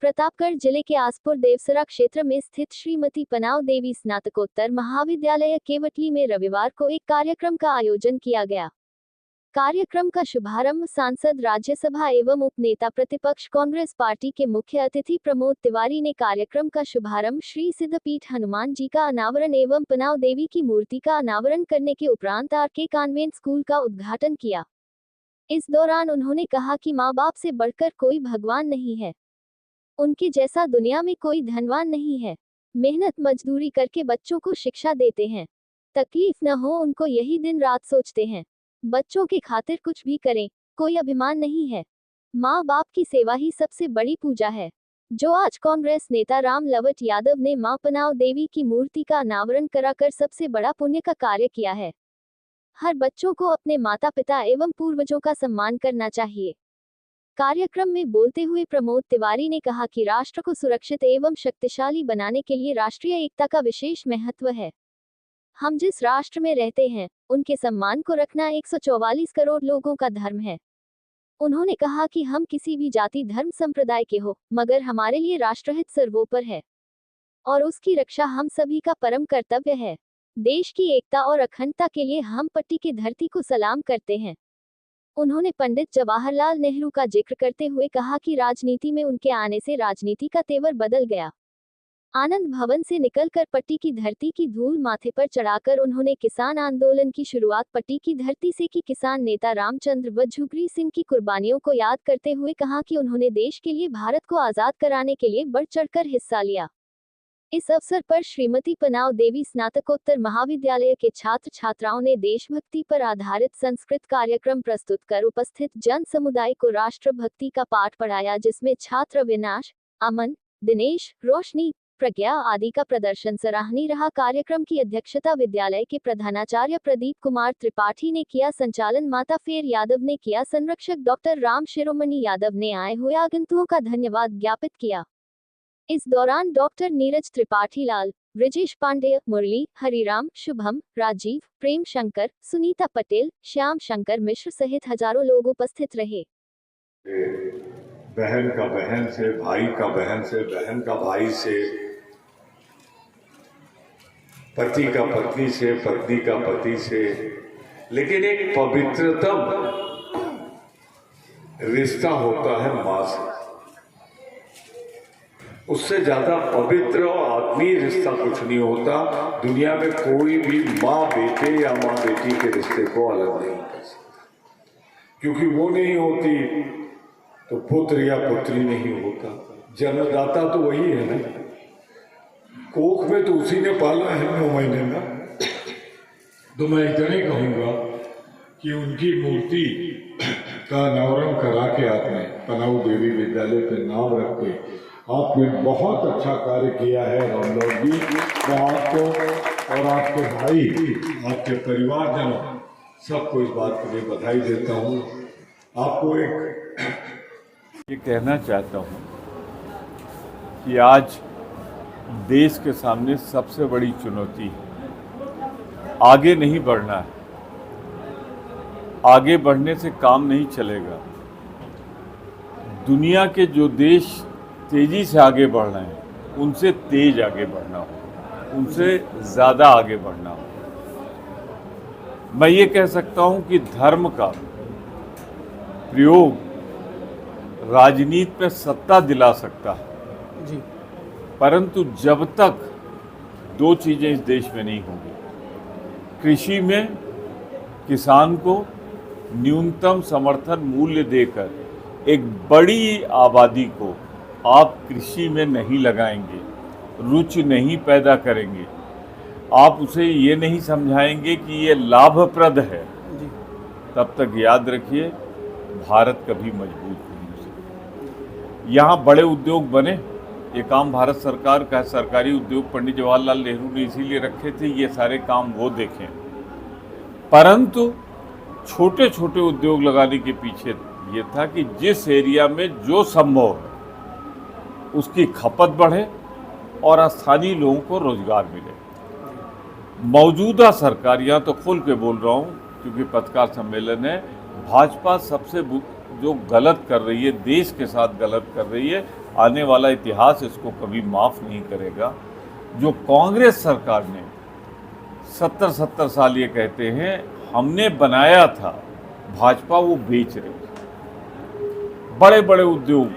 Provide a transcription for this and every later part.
प्रतापगढ़ जिले के आसपुर देवसरा क्षेत्र में स्थित श्रीमती पनाव देवी स्नातकोत्तर महाविद्यालय केवटली में रविवार को एक कार्यक्रम का आयोजन किया गया। कार्यक्रम का शुभारंभ सांसद, राज्यसभा एवं उपनेता प्रतिपक्ष कांग्रेस पार्टी के मुख्य अतिथि प्रमोद तिवारी ने कार्यक्रम का शुभारंभ श्री सिद्धपीठ हनुमान जी का अनावरण एवं पनाव देवी की मूर्ति का अनावरण करने के उपरांत आरके कॉन्वेंट स्कूल का उद्घाटन किया। इस दौरान उन्होंने कहा कि माँ बाप से बढ़कर कोई भगवान नहीं है, उनके जैसा दुनिया में कोई धनवान नहीं है। मेहनत मजदूरी करके बच्चों को शिक्षा देते हैं, तकलीफ न हो उनको यही दिन रात सोचते हैं। बच्चों के खातिर कुछ भी करें, कोई अभिमान नहीं है। माँ बाप की सेवा ही सबसे बड़ी पूजा है, जो आज कांग्रेस नेता राम लवट यादव ने माँ पनाव देवी की मूर्ति का अनावरण कराकर सबसे बड़ा पुण्य का कार्य किया है। हर बच्चों को अपने माता पिता एवं पूर्वजों का सम्मान करना चाहिए। कार्यक्रम में बोलते हुए प्रमोद तिवारी ने कहा कि राष्ट्र को सुरक्षित एवं शक्तिशाली बनाने के लिए राष्ट्रीय एकता का विशेष महत्व है। हम जिस राष्ट्र में रहते हैं, उनके सम्मान को रखना 144 करोड़ लोगों का धर्म है। उन्होंने कहा कि हम किसी भी जाति धर्म संप्रदाय के हो, मगर हमारे लिए राष्ट्रहित सर्वोपरि है और उसकी रक्षा हम सभी का परम कर्तव्य है। देश की एकता और अखंडता के लिए हम पट्टी की धरती को सलाम करते हैं। उन्होंने पंडित जवाहरलाल नेहरू का जिक्र करते हुए कहा कि राजनीति में उनके आने से राजनीति का तेवर बदल गया। आनंद भवन से निकलकर पट्टी की धरती की धूल माथे पर चढ़ाकर उन्होंने किसान आंदोलन की शुरुआत पट्टी की धरती से की। किसान नेता रामचंद्र व झुगरी सिंह की कुर्बानियों को याद करते हुए कहा कि उन्होंने देश के लिए भारत को आजाद कराने के लिए बढ़ चढ़कर हिस्सा लिया। इस अवसर पर श्रीमती पनाव देवी स्नातकोत्तर महाविद्यालय के छात्र छात्राओं ने देशभक्ति पर आधारित संस्कृत कार्यक्रम प्रस्तुत कर उपस्थित जन समुदाय को राष्ट्रभक्ति का पाठ पढ़ाया, जिसमें छात्र अविनाश, अमन, दिनेश, रोशनी, प्रज्ञा आदि का प्रदर्शन सराहनीय रहा। कार्यक्रम की अध्यक्षता विद्यालय के प्रधानाचार्य प्रदीप कुमार त्रिपाठी ने किया। संचालन माता फेर यादव ने किया। संरक्षक डॉक्टर राम शिरोमणि यादव ने आए हुए आगंतुकों का धन्यवाद ज्ञापित किया। इस दौरान डॉक्टर नीरज त्रिपाठी लाल, ब्रिजेश पांडेय, मुरली, हरिराम, शुभम, राजीव, प्रेम शंकर, सुनीता पटेल, श्याम शंकर मिश्र सहित हजारों लोग उपस्थित रहे। बहन का बहन से, भाई का बहन से, बहन का भाई से, पति का पत्नी से, पत्नी का पति से, लेकिन एक पवित्रतम रिश्ता होता है मां से। उससे ज्यादा पवित्र और आत्मीय रिश्ता कुछ नहीं होता। दुनिया में कोई भी माँ बेटे या माँ बेटी के रिश्ते को अलग नहीं कर सकता, क्योंकि वो नहीं होती तो पुत्र या पुत्री नहीं होता। जन्मदाता तो वही है ना, कोख में तो उसी ने पाला है 9 महीने में। तो मैं इतना ही कहूँगा कि उनकी मूर्ति का अनावरण करा के आपने पनाव देवी विद्यालय पे नाम रख के आपने बहुत अच्छा कार्य किया है रामलौट जी। मैं आपको और आपके भाई, आपके परिवारजनों सबको इस बात के लिए बधाई देता हूँ। आपको ये कहना चाहता हूँ कि आज देश के सामने सबसे बड़ी चुनौती है, आगे नहीं बढ़ना है। आगे बढ़ने से काम नहीं चलेगा। दुनिया के जो देश तेजी से आगे बढ़ रहे हैं, उनसे तेज आगे बढ़ना हो, उनसे ज़्यादा आगे बढ़ना हो। मैं ये कह सकता हूँ कि धर्म का प्रयोग राजनीति में सत्ता दिला सकता है जी, परंतु जब तक 2 चीज़ें इस देश में नहीं होंगी, कृषि में किसान को न्यूनतम समर्थन मूल्य देकर एक बड़ी आबादी को आप कृषि में नहीं लगाएंगे, रुचि नहीं पैदा करेंगे, आप उसे ये नहीं समझाएंगे कि ये लाभप्रद है, तब तक याद रखिए भारत कभी मजबूत नहीं हो सकता। यहाँ बड़े उद्योग बने, ये काम भारत सरकार का सरकारी उद्योग पंडित जवाहरलाल नेहरू ने इसीलिए रखे थे, ये सारे काम वो देखें। परंतु छोटे छोटे उद्योग लगाने के पीछे ये था कि जिस एरिया में जो संभव है उसकी खपत बढ़े और स्थानीय लोगों को रोजगार मिले। मौजूदा सरकार, यहाँ तो खुल के बोल रहा हूँ क्योंकि पत्रकार सम्मेलन है, भाजपा सबसे जो गलत कर रही है, देश के साथ गलत कर रही है, आने वाला इतिहास इसको कभी माफ़ नहीं करेगा। जो कांग्रेस सरकार ने 70 साल ये कहते हैं हमने बनाया था, भाजपा वो बेच रही है। बड़े बड़े उद्योग,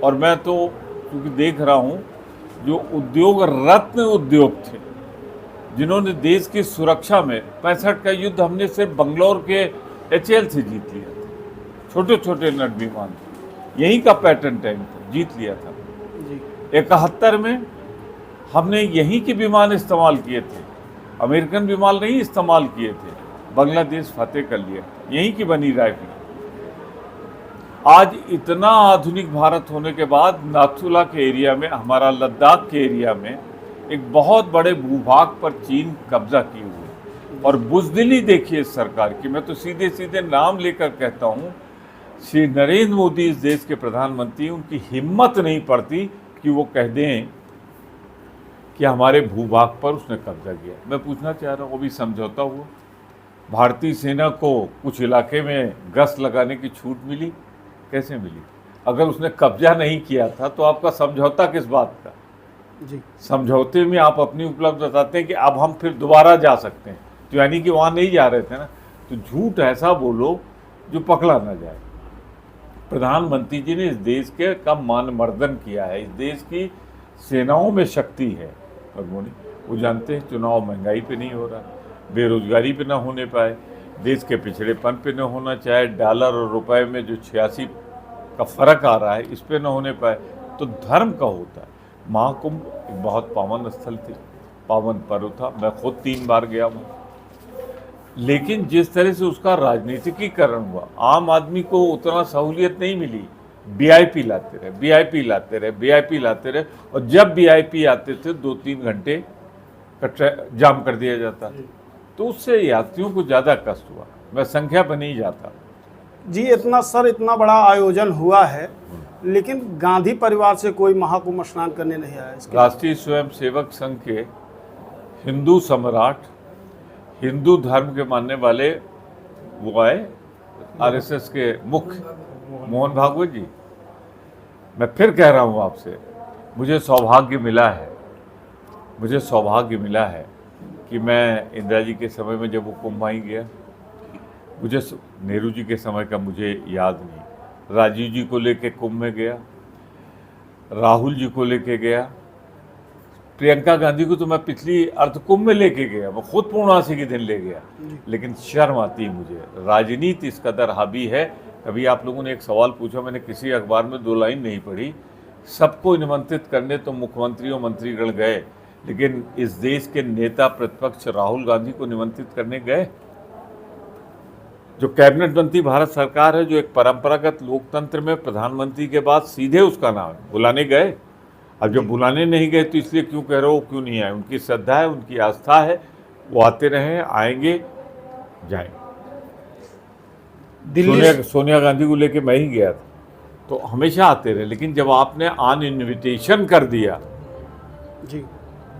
और मैं तो क्योंकि देख रहा हूँ, जो उद्योग रत्न उद्योग थे जिन्होंने देश की सुरक्षा में 65 का युद्ध हमने सिर्फ बंगलौर के HAL से जीत लिया था। छोटे छोटे नट विमान थे, यहीं का पैटर्न टैंक था, जीत लिया था। 71 में हमने यहीं के विमान इस्तेमाल किए थे, अमेरिकन विमान नहीं इस्तेमाल किए थे, बांग्लादेश फतेह कर लिया, यहीं की बनी राइफल। आज इतना आधुनिक भारत होने के बाद नाथुला के एरिया में, हमारा लद्दाख के एरिया में एक बहुत बड़े भूभाग पर चीन कब्जा किए हुए, और बुजदिली देखिए इस सरकार की। मैं तो सीधे सीधे नाम लेकर कहता हूँ, श्री नरेंद्र मोदी इस देश के प्रधानमंत्री, उनकी हिम्मत नहीं पड़ती कि वो कह दें कि हमारे भूभाग पर उसने कब्जा किया। मैं पूछना चाह रहा हूँ, वो भी समझौता हुआ? भारतीय सेना को कुछ इलाके में गश्त लगाने की छूट मिली, कैसे मिली? अगर उसने कब्जा नहीं किया था तो आपका समझौता किस बात का? जी, समझौते में आप अपनी उपलब्ध बताते हैं कि अब हम फिर दोबारा जा सकते हैं, तो यानी कि वहाँ नहीं जा रहे थे ना। तो झूठ ऐसा बोलो जो पकड़ा ना जाए। प्रधानमंत्री जी ने इस देश के का मानमर्दन किया है, इस देश की सेनाओं में शक्ति है, और वो जानते हैं चुनाव महंगाई पे नहीं हो रहा, बेरोजगारी पे ना होने पाए, देश के पिछड़ेपन पे न होना चाहे, डॉलर और रुपए में जो 86 का फर्क आ रहा है इस पे न होने पाए, तो धर्म का होता है। महाकुंभ एक बहुत पावन स्थल थी, पावन पर्व था, मैं खुद 3 बार गया हूँ। लेकिन जिस तरह से उसका राजनीतिकीकरण हुआ, आम आदमी को उतना सहूलियत नहीं मिली। VIP लाते रहे, VIP लाते रहे, VIP लाते रहे, और जब VIP आते थे 2-3 घंटे का जाम कर दिया जाता, तो उससे यात्रियों को ज़्यादा कष्ट हुआ। मैं संख्या पर नहीं जाता जी। इतना बड़ा आयोजन हुआ है, लेकिन गांधी परिवार से कोई महाकुंभ स्नान करने नहीं आया। इसके राष्ट्रीय स्वयंसेवक संघ के हिंदू सम्राट, हिंदू धर्म के मानने वाले वो आए, RSS के मुख्य मोहन भागवत जी। मैं फिर कह रहा हूँ आपसे, मुझे सौभाग्य मिला है कि मैं इंदिरा जी के समय में जब वो कुंभ आई गया, मुझे नेहरू जी के समय का मुझे याद नहीं, राजीव जी को लेके कुंभ में गया, राहुल जी को लेके गया, प्रियंका गांधी को तो मैं पिछली अर्ध कुंभ में लेके गया, मैं खुद पूर्णासी के दिन ले गया। लेकिन शर्म आती है मुझे, राजनीति इस कदर हावी है। कभी आप लोगों ने एक सवाल पूछा, मैंने किसी अखबार में 2 लाइन नहीं पढ़ी। सबको निमंत्रित करने तो मुख्यमंत्री और मंत्रीगण गए, लेकिन इस देश के नेता प्रतिपक्ष राहुल गांधी को निमंत्रित करने गए? जो कैबिनेट मंत्री भारत सरकार है, जो एक परंपरागत लोकतंत्र में प्रधानमंत्री के बाद सीधे उसका नाम है, बुलाने गए? अब जब बुलाने नहीं गए तो इसलिए क्यों कह रहे हो क्यों नहीं आए? उनकी श्रद्धा है, उनकी आस्था है, वो आते रहे, आएंगे, जाएंगे। सोनिया गांधी को लेके मैं ही गया था, तो हमेशा आते रहे। लेकिन जब आपने ऑन इन्विटेशन कर दिया जी,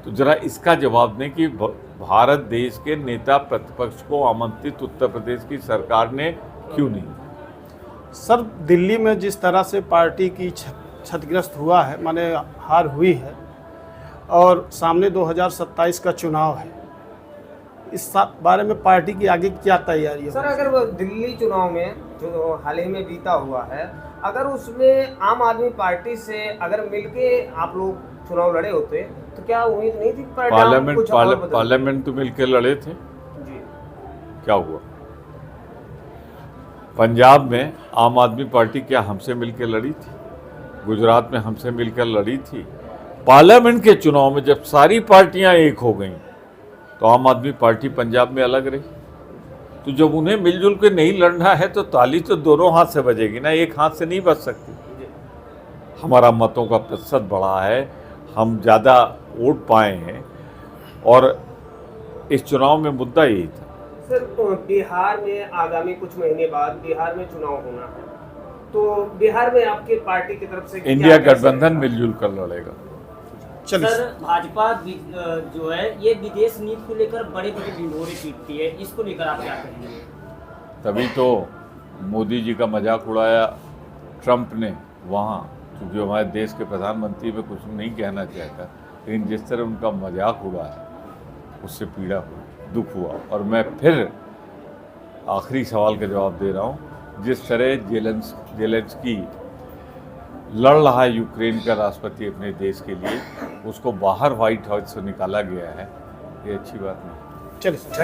तो जरा इसका जवाब दें कि भारत देश के नेता प्रतिपक्ष को आमंत्रित उत्तर प्रदेश की सरकार ने क्यों नहीं? सर, दिल्ली में जिस तरह से पार्टी की क्षतिग्रस्त हुआ है, माने हार हुई है, और सामने 2027 का चुनाव है, इस बारे में पार्टी की आगे क्या तैयारी है? सर, अगर वो दिल्ली चुनाव में जो हाल ही में बीता हुआ है, अगर उसमें आम आदमी पार्टी से अगर मिलके आप लोग चुनाव लड़े होते तो क्या उम्मीद नहीं थी पार्लियामेंट तो मिलकर लड़े थे जी? क्या हुआ? पंजाब में आम आदमी पार्टी क्या हमसे मिलकर लड़ी थी? गुजरात में हमसे मिलकर लड़ी थी। पार्लियामेंट के चुनाव में जब सारी पार्टियां एक हो गईं तो आम आदमी पार्टी पंजाब में अलग रही। तो जब उन्हें मिलजुल के नहीं लड़ना है तो ताली तो दोनों हाथ से बजेगी ना, एक हाथ से नहीं बज सकती। हमारा मतों का प्रतिशत बढ़ा है, हम ज़्यादा वोट पाए हैं, और इस चुनाव में मुद्दा यही था। सर, बिहार में आगामी कुछ महीने बाद बिहार में चुनाव होना है, तो बिहार में आपकी पार्टी की तरफ से इंडिया गठबंधन मिलजुल कर लड़ेगा। चलिए सर, भाजपा जो है ये विदेश नीति को लेकर बड़े बड़े ढिंढोरे पीटती है, इसको लेकर आप क्या कहेंगे? तभी तो मोदी जी का मजाक उड़ाया ट्रंप ने वहाँ, क्योंकि हमारे देश के प्रधानमंत्री में कुछ नहीं कहना चाहता, लेकिन जिस तरह उनका मजाक उड़ाया उससे पीड़ा हुई, दुख हुआ। और मैं फिर आखिरी सवाल का जवाब दे रहा हूँ, जिस तरह जेलेंस्की लड़ रहा है यूक्रेन का राष्ट्रपति अपने देश के लिए, उसको बाहर व्हाइट हाउस से निकाला गया है, ये अच्छी बात नहीं। चलिए।